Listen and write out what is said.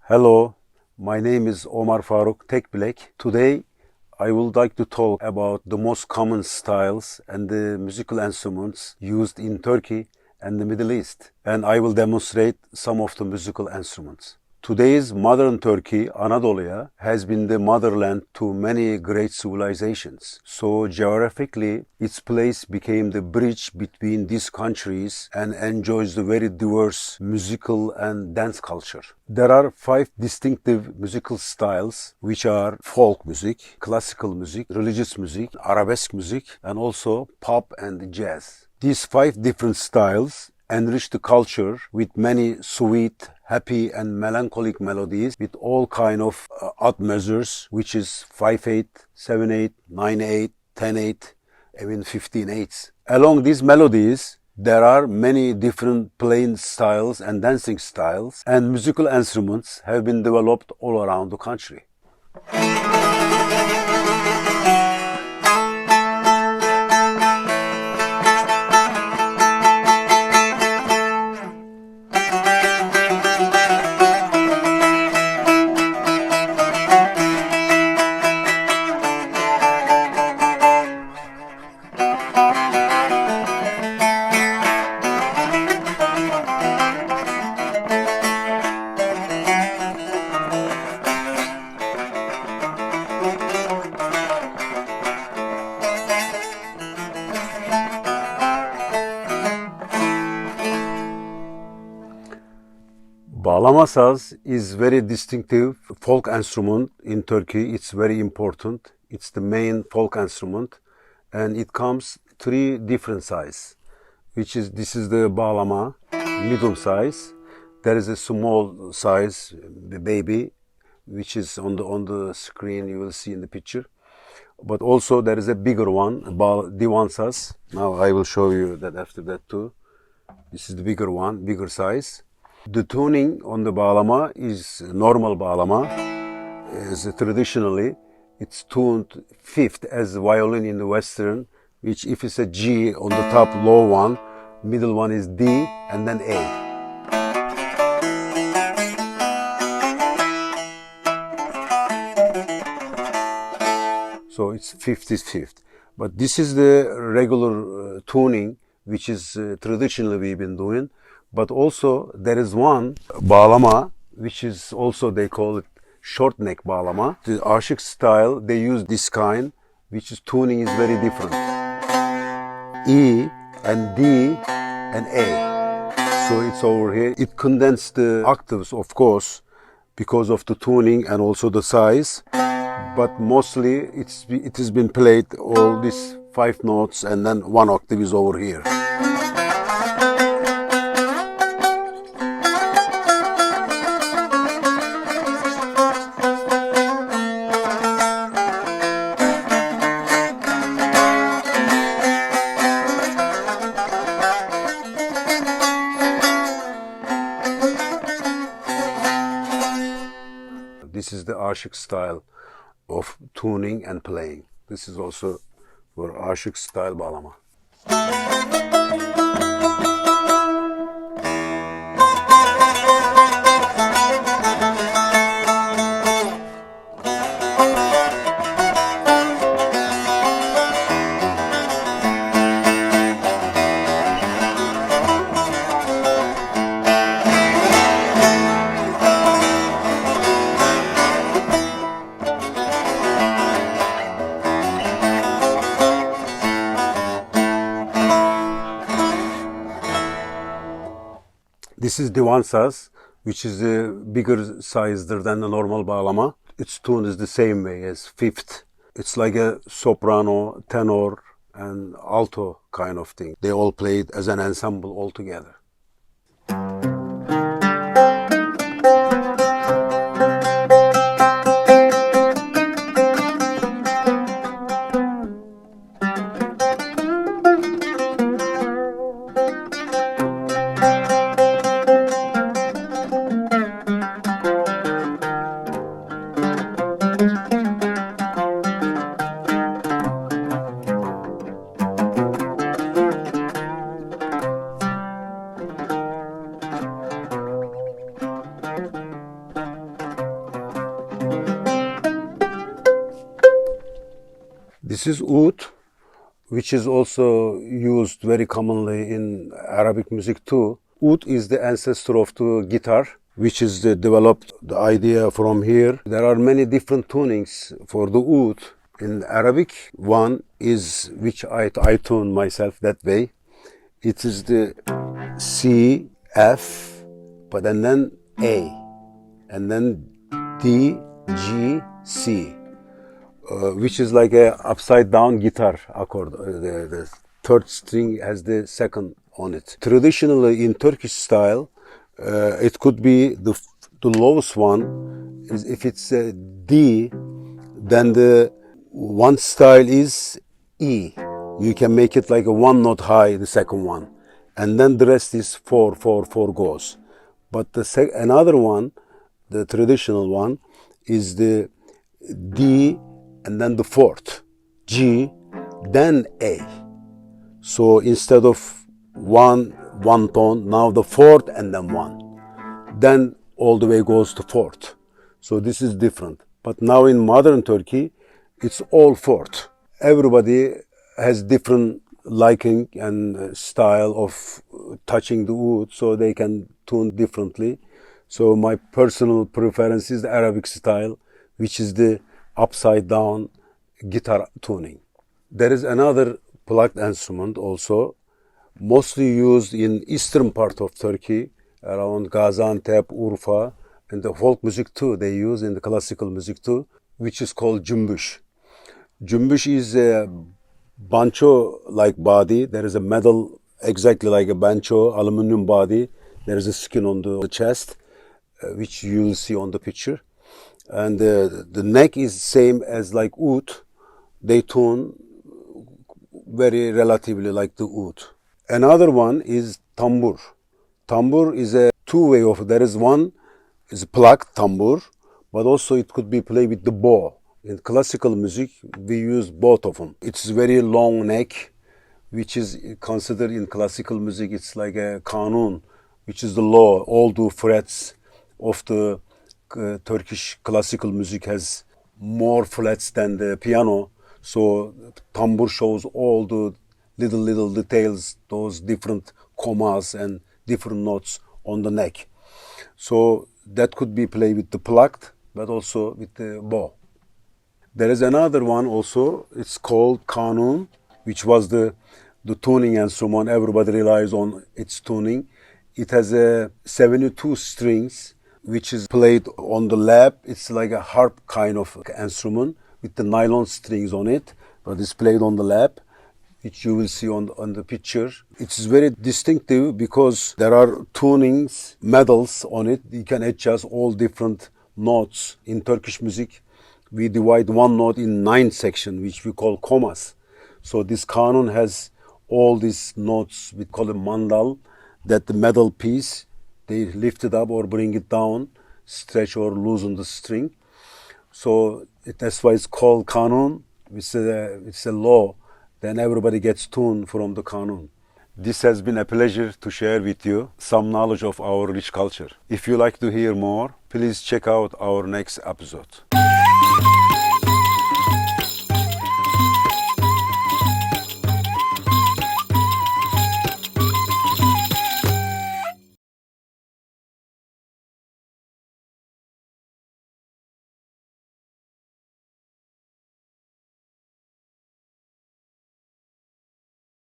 Hello, my name is Omar Faruk Tekbilek. Today I would like to talk about the most common styles and the musical instruments used in Turkey and the Middle East. And I will demonstrate some of the musical instruments. Today's modern Turkey, Anatolia, has been the motherland to many great civilizations. So geographically, its place became the bridge between these countries and enjoys the very diverse musical and dance culture. There are 5 distinctive musical styles, which are folk music, classical music, religious music, arabesque music, and also pop and jazz. These 5 different styles enrich the culture with many sweet, happy and melancholic melodies with all kind of odd measures, which is 5/8, 7/8, 9/8, 10/8, even 15/8. Along these melodies, there are many different playing styles and dancing styles, and musical instruments have been developed all around the country. Balama saz is very distinctive folk instrument in Turkey. It's very important. It's the main folk instrument, and it comes 3 different size, this is the balama, medium size. There is a small size, the baby, which is on the screen. You will see in the picture. But also there is a bigger one, divan saz. Now I will show you that after that too. This is the bigger one, bigger size. The tuning on the balama is normal balama. As traditionally, it's tuned 5th as violin in the Western, which if it's a G on the top, low one, middle one is D, and then A. So it's 5th is 5th. But this is the regular tuning, which is traditionally we've been doing. But also there is one balama, which is also they call it short neck balama. The Aşık style, they use this kind, which is tuning is very different. E and D and A. So it's over here. It condensed the octaves, of course, because of the tuning and also the size. But mostly it has been played all these 5 notes and then 1 octave is over here. This is the Aşık style of tuning and playing. This is also for Aşık style balama. This is divan saz, which is a bigger size than the normal balama. Its tune is the same way as 5th. It's like a soprano, tenor, and alto kind of thing. They all played as an ensemble all together. This is oud, which is also used very commonly in Arabic music too. Oud is the ancestor of the guitar, which is developed the idea from here. There are many different tunings for the oud. In Arabic, one is, which I tune myself that way. It is the C, F, but and then A, and then D, G, C, which is like a upside down guitar accord. The third string has the second on it. Traditionally in Turkish style, it could be the lowest one. Is if it's a D, then the one style is E. You can make it like a one note high, the second one, and then the rest is 4, 4, 4 goes. But another one, the traditional one, is the D and then the fourth, G, then A. So instead of one tone, now the fourth and then one, then all the way goes to fourth. So this is different. But now in modern Turkey, it's all fourth. Everybody has different liking and style of touching the oud, so they can tune differently. So my personal preference is the Arabic style, which is the upside down guitar tuning. There is another plucked instrument also, mostly used in eastern part of Turkey, around Gaziantep, Urfa, and the folk music too. They use in the classical music too, which is called cümbüş. Cümbüş is a banjo-like body. There is a metal exactly like a banjo, aluminum body. There is a skin on the chest, which you will see on the picture. And the neck is same as like oud. They tune very relatively like the oud. Another one is tambur. Tambur is a two-way of, there is one is plucked tambur, but also it could be played with the bow. In classical music, we use both of them. It's very long neck, which is considered in classical music, it's like a kanun, which is the law. All the frets of the Turkish classical music has more frets than the piano. So tambur shows all the little details, those different commas and different notes on the neck. So that could be played with the plucked, but also with the bow. There is another one also, it's called kanun, which was the tuning instrument. Everybody relies on its tuning. It has a 72 strings, which is played on the lap. It's like a harp kind of instrument with the nylon strings on it, but it's played on the lap, which you will see on the picture. It's very distinctive because there are tunings, medals on it. You can adjust all different notes. In Turkish music, we divide one note in 9 sections, which we call commas. So this kanun has all these notes, we call it mandal, that the metal piece, they lift it up or bring it down, stretch or loosen the string. So that's why it's called kanun. It's a law. Then everybody gets tuned from the kanun. This has been a pleasure to share with you some knowledge of our rich culture. If you like to hear more, please check out our next episode.